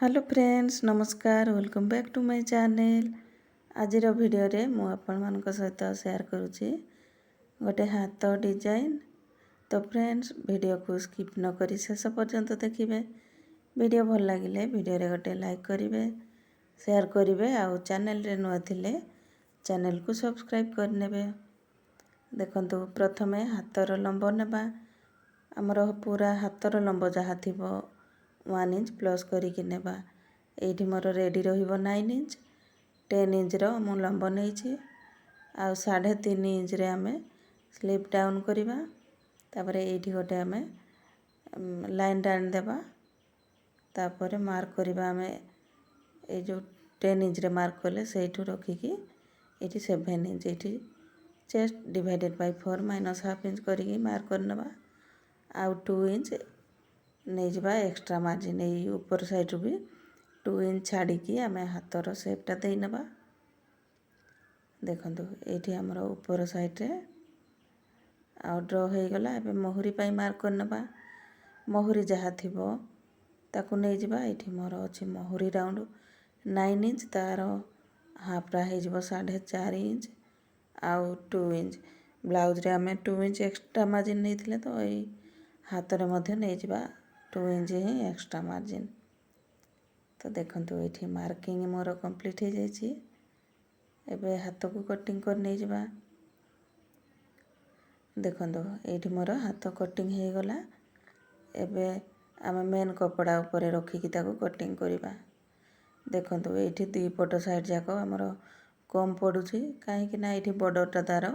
Hello friends नमस्कार welcome back to my channel. आज video रे मु आपण मान सहित शेयर करुच्ची गोटे हाथ डिजाइन। तो फ्रेंड्स वीडियो को स्किप न करी शेष पर्यंत देखिए। वीडियो भल लगे वीडियो रे गोटे लाइक करेंगे शेयर करेंगे आउ चैनल रे नुआ थिले चैनल को सब्सक्राइब करने। देखंतु प्रथमे हाथर लंब नेबा आमर पूरा हाथर लंब जहाँ थिबो 1 इंच प्लस करिकी नेबा। एठी मोर रेडी रहिबो 9 इंच 10 इंच रो मु लंब नेछि आउ 3.5 इंच रे आमे स्लिप डाउन करिबा। तापरे एठी गोटे आमे लाइन डाउन देबा। तापरे मार्क करिबा आमे ए जो 10 इंच रे मार्क कले सेठू रखिकी एठी 7 इंच एठी chest divided by 4 minus half inch करिकी मार्क करनबा। आउ 2 इंच नहीं जबा एक्स्ट्रा मार्जिन ये ऊपर साइड भी 2 इंच छाड़ी की आमे हाथर शेपटा दे नबा। देखंतु एठी हमर ऊपर साइड रे आउ ड्रॉ हो गला। एबे मोहरी पई मार्क करनबा। मोहरी जहाँ थिबो ताकू नहीं जबा। एठी मोर अछि मोहरी राउंड 9 इंच तार हाफ रा हे जबो 4.5 इंच आउ 2 इंच। ब्लाउज रे आमे 2 इंच एक्स्ट्रा मार्जिन नहीं थिले तो ए हाथ रे मध्य नहीं जबा 2 इंच ही एक्स्ट्रा मार्जिन। तो देखंतु एठी मार्किंग मोर कंप्लीट हो जाइछि। एबे हाथ को कटिंग कर नहीं जबा। देखंतु एठी मोर हाथ कटिंग हो गला। एबे आमे मेन कपड़ा ऊपर रखी की ताको कटिंग करिबा। देखंतु एठी दी पट साइड जाको हमर कम पडुछि काहे कि ना एठी बॉर्डर तार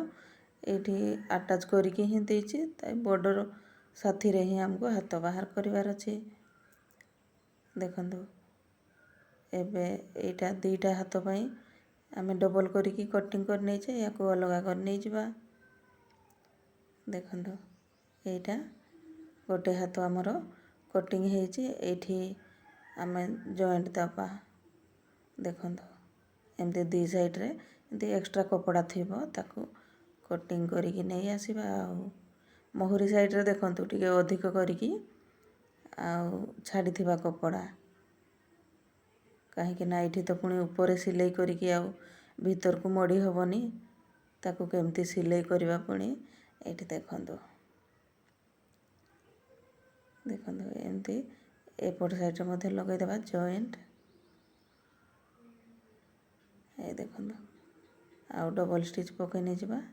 एठी अटैच करिकी ही देछि ताई बॉर्डर साथी रे ही हमको हाथ बाहर करिवार अछि। देखंतु एबे एटा दीटा हाथ पई आमे डबल करिकी कटिंग कर नै छै याको अलगा कर नै जिबा। देखंतु एटा गोटे हाथ हमर कटिंग हेछि एठी आमे जॉइंट दबा। देखंतु एमते दी साइड रे एमते एक्स्ट्रा कपड़ा थिबो ताको कटिंग करिकी नै आसीबा। आउ मोहरी साइड रे देखंतु टिके अधिक करिकी आउ छाड़ी थिबा कपड़ा काहे कि ना एठी तो पुणी ऊपर सिलाई करिकी आउ भीतर को मडी होबनी ताको केमती सिलाई करिबा। पुणी एठी देखंतु देखंतु एमती एपट साइड रे मध्ये लगाई देबा जॉइंट। ए देखंतु आउ डबल स्टिच पकै नै जिबा।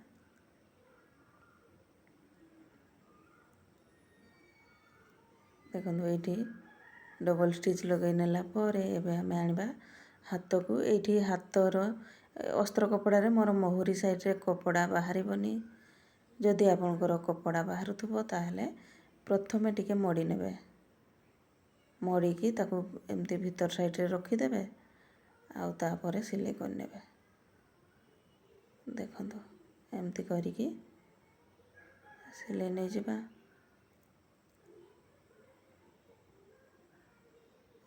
देखंतु एठी डबल स्टिच लगाई नेला पर एबे हमें आनिबा हाथ को। एठी हाथर अस्त्र कपड़ा रे मोर मोहरी साइड रे कपड़ा बाहरी बनी। जदि आपनकर कपड़ा बाहर थुबो ताहले प्रथमे टिके मडी नेबे। मडी की ताको एमती भीतर साइड रे रखी देबे आउ तापरे सिलाई कर नेबे। देखंतु एमती करिकी सिलाई नै जिबा।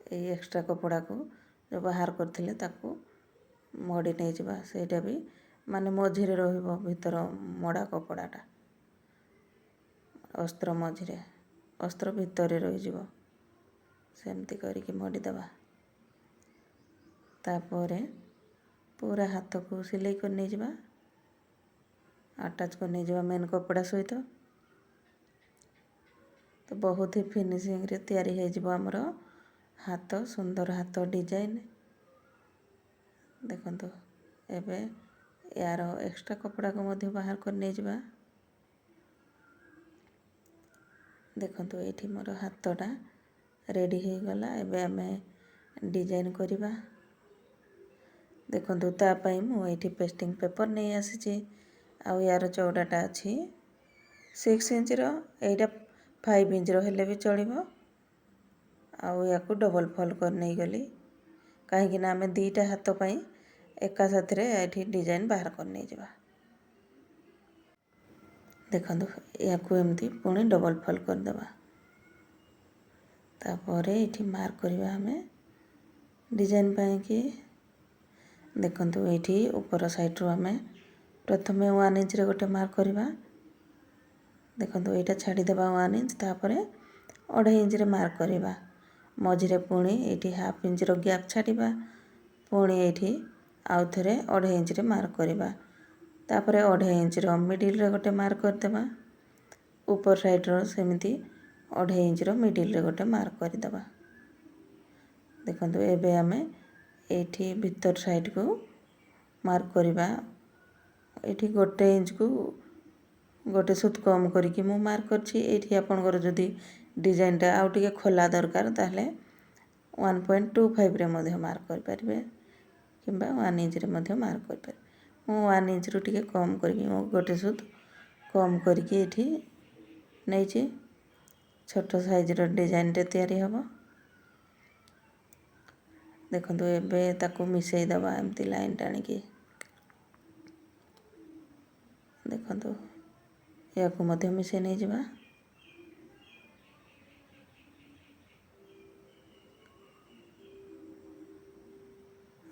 ए एक्स्ट्रा कपड़ा को जो बाहर करथिले ताको मडी नै जिबा। सेटा भी माने मझिरे रहिबो भीतर मडा कपड़ाटा अस्त्र मझिरे अस्त्र भीतर रहि जिवो सेमती करिकी मडी देबा। तापरे पूरा हाथ को सिलाई कर नै जिबा अटैच कर नै जिबा मेन कपड़ा सहित। तो बहुत ही फिनिशिंग रे तैयारी हे जिवो हमरो हाथ सुंदर हाथ डिजाइन। देखंतु एबे यार एक्स्ट्रा कपड़ा को मध्य बाहर कर नै जिबा। देखंतु एठी मोर हाथटा रेडी हो गला। एबे हमें डिजाइन करिबा। देखंतु ता पई मु एठी पेस्टिंग पेपर नै आसीछि आउ यार चौड़ाटा अछि 6 इंच रो। एटा 5 इंच रो हेले भी चलिबो। आउ याको डबल फोल्ड कर नै गली काहे कि ना हमें दीटा हाथ पई एका साथ रे एठी डिजाइन बाहर कर नै जिबा। देखंतु याको एमती पुणी डबल फोल्ड कर देबा। तापरे एठी मार्क करिबा हमें डिजाइन पई की। देखंतु एठी ऊपर साइड रो हमें प्रथमे 1 इंच रे गोटे मार्क करिबा। देखंतु एटा छाड़ी देबा 1 इंच तापरे 2.5 इंच रे मार्क करिबा। मझिरे पुणी ये हाफ इंच गैप छाड़ा पुणी ये आउ थे 1.5 इंच मार्क करवा तापर 1.5 इंच मिडिल रे गोटे मार्क करदेवा ऊपर साइड रो सेमती 1.5 इंच मिडिल रे गोटे मार्क करदेवा। देखो एबे आमे एठी भीतर साइड को मार्क करवा एठी 1 इंच को गोटे सुत कम करके मु मार्क करछि। एठी आपनकर जदि डिजाइनटा आउ टिके खोला दरकार ताहले 1.25 रे मध्य मार्क कर परिबे किंबा 1 इंच रे मध्य मार्क कर परिबे। मु 1 इंच रु टिके कम करके मु गोटे सुत कम करके एठी नैछि छोट साइज रो डिजाइन टे तैयारी हबो। देखंतु एबे ताकू मिसई दबा एमती लाइन टाणिकी देखंतु याकू मध्य मिसई नहीं जिबा।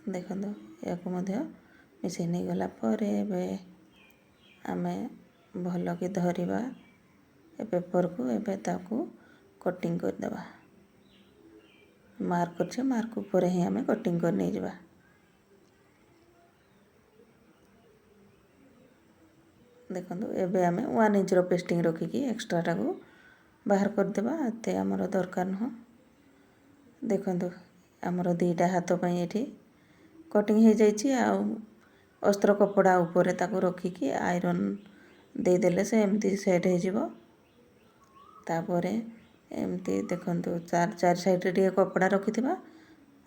देखंतु याकू मध्य मिसई नहीं गला परे एबे आमे भल कि धरिबा ए पेपर को एबे ताकू कटिंग कर देबा। मार्क करछे मार्क ऊपर ही आमे कटिंग कर नहीं जिबा। देखंतु एबे आमे 1 इंच रो पेस्टिंग रखिकी एक्स्ट्रा टाकू बाहर कर देबा एते हमरो दरकार न। देखंतु हमरो दीटा हाथ पई एठी कटिंग हो जाइछि आ अस्त्र कपड़ा ऊपर ताकू रखिकी आयरन दे देले से एमती सेट हो जिवो। तापरे एमती देखंतु चार साइड रे कपड़ा रखिथिबा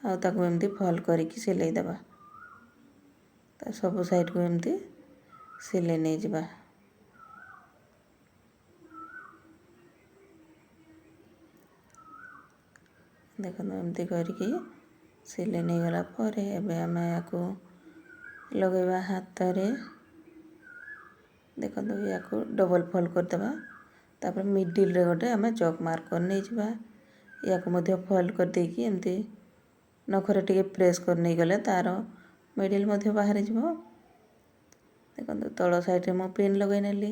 आ ताकू एमती फॉल करिकी सिलाई देबा। ता सब साइड को एमती सिलाई नहीं जिबा। देखो एमती करके सिलाई नहीं गला परे एबे आमे याकू लगेबा हाथ रे। देखो याकू डबल फोल्ड कर देबा तापर मिडिल रे गोटे आमे चौक मार्क कर नहीं जिबा। याकू मध्य फोल्ड कर देकी एमती नखरे टिके प्रेस कर नहीं गले तार मिडिल मध्य बाहर जिवो। देखो तळ साइड रे मो पिन लगै नेली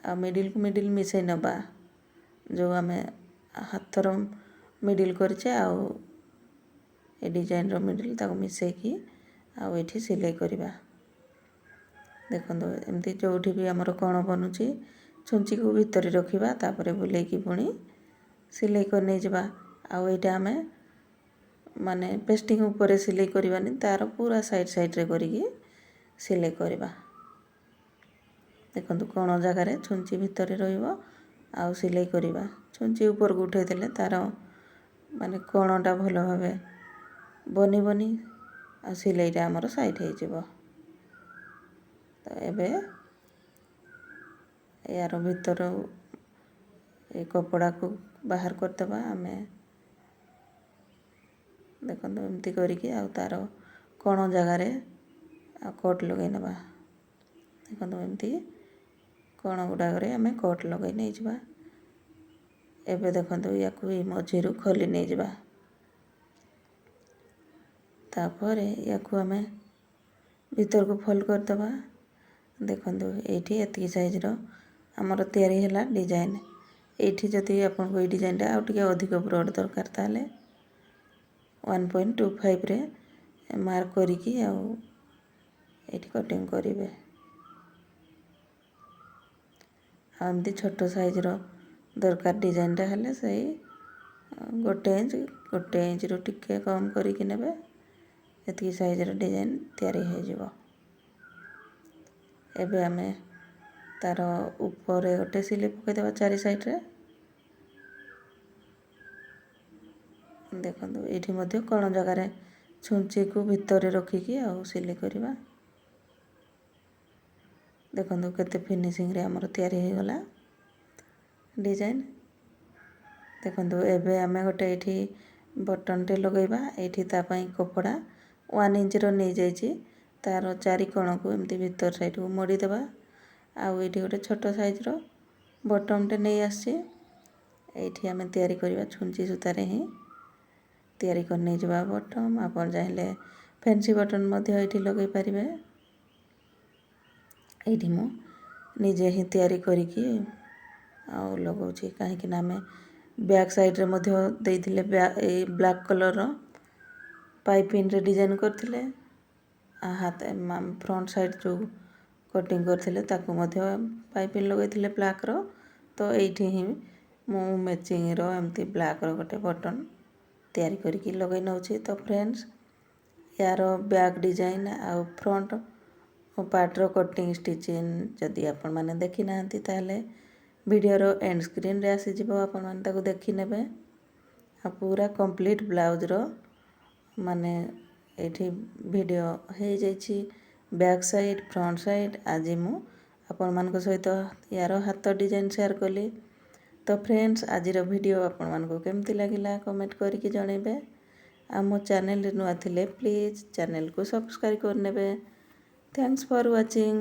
आ मिडिल को मिडिल मिसई नबा जो आमे हाथर मिडिल करछे आउ ए डिजाइन रो मिडिल ताको मिसई की आउ एठी सिलाई करबा। देखो एमती जोठी भी हमर कोण बनुची छुंची को भीतर रखिबा तापरे बुले की पुणी सिलाई कर नहीं जिबा। आउ एटा आमे माने पेस्टिंग ऊपर सिलाई करबानी तार पूरा साइड साइड रे करिकी सिलाई करबा। देखो कोण जगह रे छुंची भीतर रहिबो आउ सिलाई करबा। छुंची ऊपर को उठै देले तार माने कोणटा भलो भाबे बनी बनी आ सिलाईटा हमर साइड हो जिवो। तो एबे यार भीतर ए कपड़ा को बाहर कर देबा आमे। देखो एमती करके आउ तार कोण जगह रे आ कोट लगै नबा। देखो एमती कोण गुडा करे आमे कोट लगै नहीं जिबा। एबे देखो याकू ई मझिरु खोली नहीं जिबा। तापरे याकू आमे भीतर को फोल्ड कर देबा। देखो एठी एतकी साइज रो हमर तैयारी हैला डिजाइन। एठी जदि आपन को ई डिजाइनटा आउ टिके अधिक ब्रॉड दरकार ताले 1.25 रे मार्क करिकी आउ एठी कटिंग करिवे। आ एमती छोट साइज रो दरकार डिजाइनटा हेले सही 1 इंच रो टिके कम करिकी नेबे एतकी साइज रो डिजाइन तैयारी हो जिवो। एबे आमे तार ऊपर गोटे सिलाई पकै देबा चारि साइड रे। देखो एठी मध्य कोण जगह रे छुंची को भीतर रखिकी आउ सिलाई करबा। देखो केते फिनिशिंग रे हमर तैयारी हो गला डिजाइन। देखो एबे आमे गोटे एठी बटन टे लगेबा। एठी ता पई कपड़ा 1 इंच रो नहीं जाइछि तार चारि कोण को एमती भीतर साइड को मोड़ी देबा। आउ एठी गोटे छोट साइज रो बटन टे नहीं आछि। एठी आमे तैयारी करबा छुंची सूता रे ही तैयारी कर नहीं जिबा बटन। आपन चाहिले फैंसी बटन मध्य एठी लगै परिबे। एठी मु निजे ही तैयारी करिकी आउ लगाउछि काहे कि ना आमे ବ୍ୟାକ୍ ସାଇଡ଼୍ରେ ମଧ୍ୟ ଦେଇଥିଲେ ଏଇ ବ୍ଲାକ୍ କଲର୍ର ପାଇପିନ୍ରେ ଡିଜାଇନ୍ କରିଥିଲେ। ଫ୍ରଣ୍ଟ ସାଇଡ଼୍ ଯେଉଁ କଟିଂ କରିଥିଲେ ତାକୁ ମଧ୍ୟ ପାଇପିନ୍ ଲଗାଇଥିଲେ ବ୍ଲାକ୍ର। ତ ଏଇଠି ହିଁ ମୁଁ ମ୍ୟାଚିଂର ଏମିତି ବ୍ଲାକ୍ର ଗୋଟେ ବଟନ୍ ତିଆରି କରିକି ଲଗାଇ ନେଉଛି। ତ ଫ୍ରେଣ୍ଡସ୍, ୟାର ବ୍ୟାକ୍ ଡିଜାଇନ୍ ଆଉ ଫ୍ରଣ୍ଟ ପାର୍ଟର କଟିଂ ଷ୍ଟିଚିଂ ଯଦି ଆପଣମାନେ ଦେଖିନାହାନ୍ତି ତାହେଲେ ଭିଡ଼ିଓର ଏଣ୍ଡ ସ୍କ୍ରିନ୍ରେ ଆସିଯିବ, ଆପଣମାନେ ତାକୁ ଦେଖିନେବେ। ଆଉ ପୁରା କମ୍ପ୍ଲିଟ୍ ବ୍ଲାଉଜ୍ର ମାନେ ଏଇଠି ଭିଡ଼ିଓ ହେଇଯାଇଛି, ବ୍ୟାକ୍ ସାଇଡ଼୍ ଫ୍ରଣ୍ଟ ସାଇଡ଼୍। ଆଜି ମୁଁ ଆପଣମାନଙ୍କ ସହିତ ୟାର ହାତ ଡିଜାଇନ୍ ସେୟାର କଲି। ତ ଫ୍ରେଣ୍ଡସ୍, ଆଜିର ଭିଡ଼ିଓ ଆପଣମାନଙ୍କୁ କେମିତି ଲାଗିଲା କମେଣ୍ଟ କରିକି ଜଣାଇବେ। ଆଉ ମୋ ଚ୍ୟାନେଲ୍ରେ ନୂଆ ଥିଲେ ପ୍ଲିଜ୍ ଚ୍ୟାନେଲ୍କୁ ସବସ୍କ୍ରାଇବ୍ କରିନେବେ। Thanks for watching.